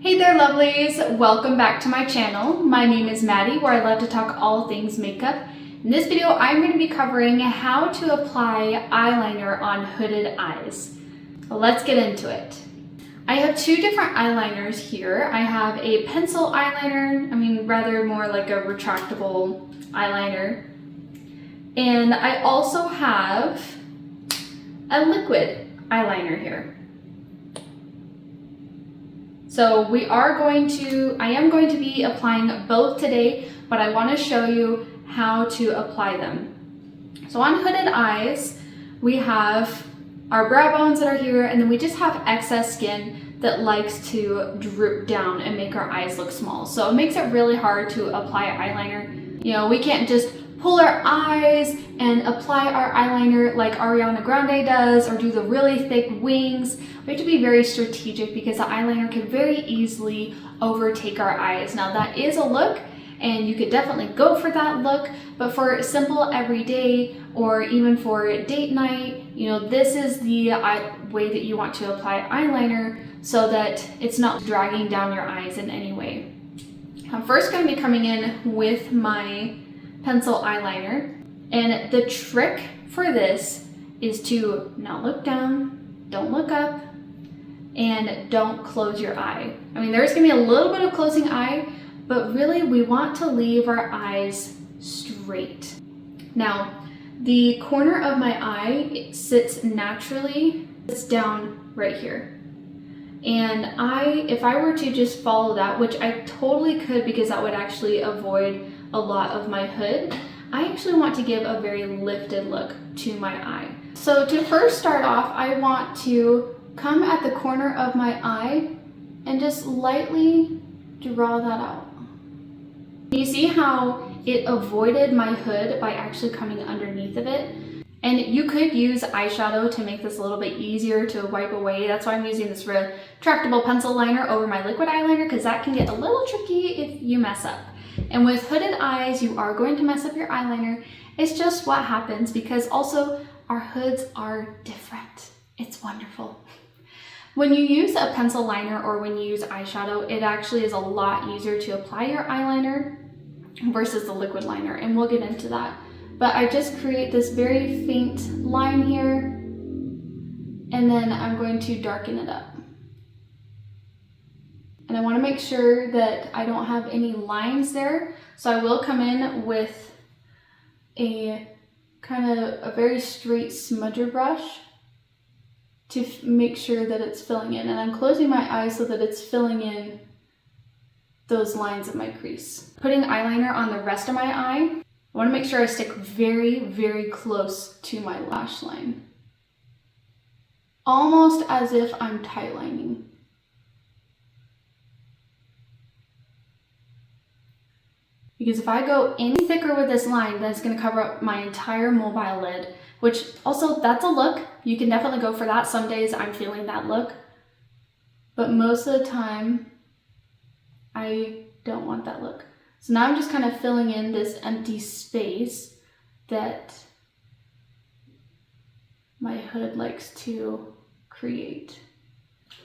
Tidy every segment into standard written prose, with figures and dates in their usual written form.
Hey there lovelies, welcome back to my channel. My name is Maddie, where I love to talk all things makeup. In this video, I'm going to be covering how to apply eyeliner on hooded eyes. Let's get into it. I have two different eyeliners here. I have a pencil eyeliner, rather more like a retractable eyeliner. And I also have a liquid eyeliner here. So I am going to be applying both today, but I want to show you how to apply them. So on hooded eyes, we have our brow bones that are here, and then we just have excess skin that likes to droop down and make our eyes look small. So it makes it really hard to apply eyeliner. You know, we can't just pull our eyes and apply our eyeliner like Ariana Grande does, or do the really thick wings. We have to be very strategic because the eyeliner can very easily overtake our eyes. Now that is a look, and you could definitely go for that look, but for simple everyday or even for date night, you know, this is the way that you want to apply eyeliner so that it's not dragging down your eyes in any way. I'm first going to be coming in with my pencil eyeliner, and the trick for this is to not look down, don't look up, and don't close your eye. There's gonna be a little bit of closing eye, but really we want to leave our eyes straight. Now, the corner of my eye sits naturally, it's down right here. And if I were to just follow that, which I totally could because that would actually avoid a lot of my hood, I actually want to give a very lifted look to my eye. So to first start off, I want to come at the corner of my eye and just lightly draw that out. You see how it avoided my hood by actually coming underneath of it? And you could use eyeshadow to make this a little bit easier to wipe away. That's why I'm using this retractable pencil liner over my liquid eyeliner, because that can get a little tricky if you mess up. And with hooded eyes, you are going to mess up your eyeliner. It's just what happens, because also our hoods are different. It's wonderful. When you use a pencil liner or when you use eyeshadow, it actually is a lot easier to apply your eyeliner versus the liquid liner, and we'll get into that. But I just create this very faint line here, and then I'm going to darken it up. And I want to make sure that I don't have any lines there, so I will come in with a kind of a very straight smudger brush to make sure that it's filling in. And I'm closing my eyes so that it's filling in those lines of my crease. Putting eyeliner on the rest of my eye, I want to make sure I stick very, very close to my lash line. Almost as if I'm tightlining. Because if I go any thicker with this line, then it's going to cover up my entire mobile lid, which also, that's a look. You can definitely go for that. Some days I'm feeling that look, but most of the time I don't want that look. So now I'm just kind of filling in this empty space that my hood likes to create,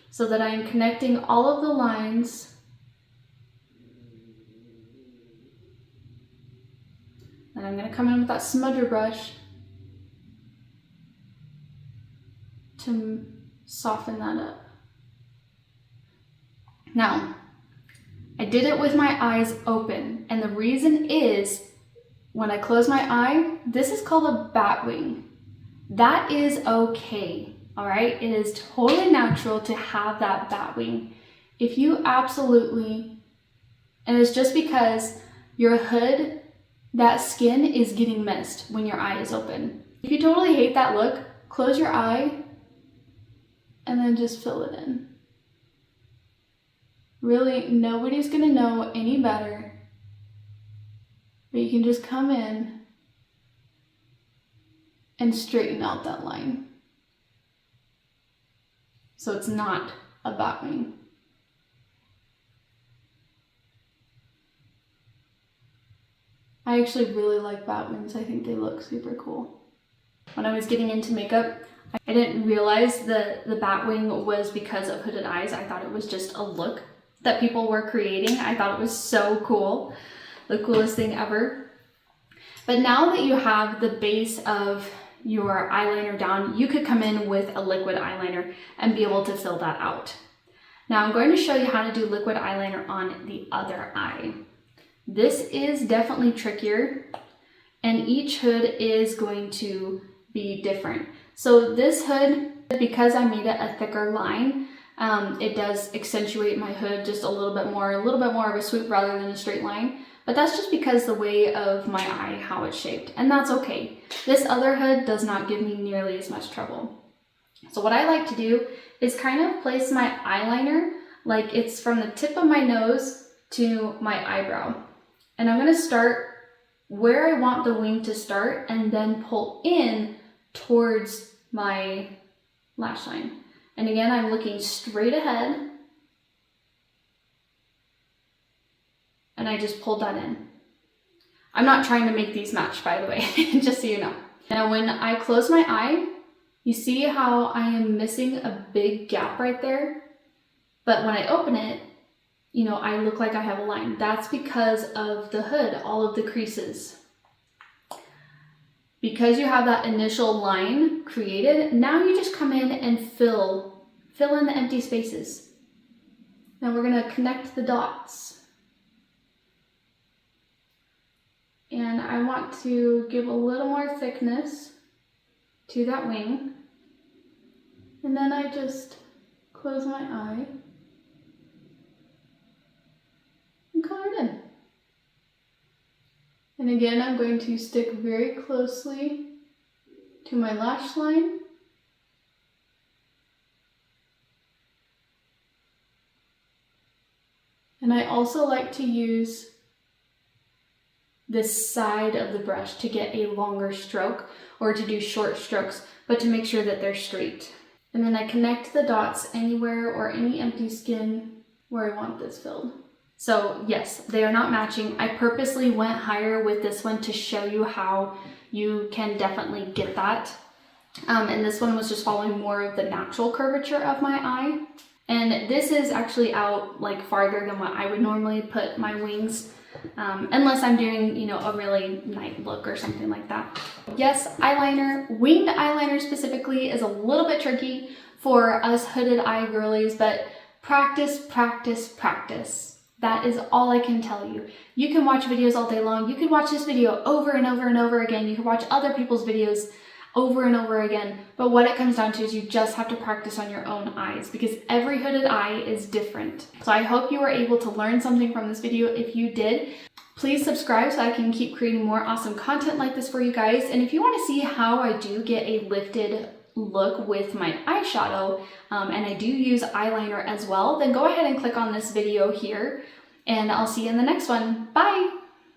so that I am connecting all of the lines. And I'm going to come in with that smudger brush to soften that up. Now, I did it with my eyes open, and the reason is when I close my eye, this is called a bat wing. That is okay, all right? It is totally natural to have that bat wing. If you absolutely, and it's just because your hood, that skin is getting missed when your eye is open. If you totally hate that look, close your eye and then just fill it in. Really, nobody's gonna know any better, but you can just come in and straighten out that line, so it's not a bat wing. I actually really like bat wings. I think they look super cool. When I was getting into makeup, I didn't realize that the bat wing was because of hooded eyes. I thought it was just a look. that people were creating. I thought it was so cool, the coolest thing ever. But now that you have the base of your eyeliner down, you could come in with a liquid eyeliner and be able to fill that out. Now I'm going to show you how to do liquid eyeliner on the other eye. This is definitely trickier, and each hood is going to be different. So this hood, because I made it a thicker line, it does accentuate my hood just a little bit more of a swoop rather than a straight line. But that's just because the way of my eye, how it's shaped, and that's okay. This other hood does not give me nearly as much trouble. So what I like to do is kind of place my eyeliner like it's from the tip of my nose to my eyebrow. And I'm gonna start where I want the wing to start and then pull in towards my lash line. And again, I'm looking straight ahead. And I just pulled that in. I'm not trying to make these match, by the way, just so you know. Now when I close my eye, you see how I am missing a big gap right there? But when I open it, you know, I look like I have a line. That's because of the hood, all of the creases. Because you have that initial line created, now you just come in and fill in the empty spaces. Now we're gonna connect the dots. And I want to give a little more thickness to that wing. And then I just close my eye and color it in. And again, I'm going to stick very closely to my lash line. And I also like to use this side of the brush to get a longer stroke, or to do short strokes, but to make sure that they're straight. And then I connect the dots anywhere or any empty skin where I want this filled. So yes, they are not matching. I purposely went higher with this one to show you how you can definitely get that. And this one was just following more of the natural curvature of my eye. And this is actually out like farther than what I would normally put my wings. Unless I'm doing, you know, a really night look or something like that. Yes, eyeliner, winged eyeliner specifically, is a little bit tricky for us hooded eye girlies, but practice, practice, practice. That is all I can tell you. You can watch videos all day long. You can watch this video over and over and over again. You can watch other people's videos over and over again, but what it comes down to is you just have to practice on your own eyes, because every hooded eye is different. So I hope you were able to learn something from this video. If you did, please subscribe so I can keep creating more awesome content like this for you guys. And if you want to see how I do get a lifted look with my eyeshadow, and I do use eyeliner as well, then go ahead and click on this video here, and I'll see you in the next one. Bye!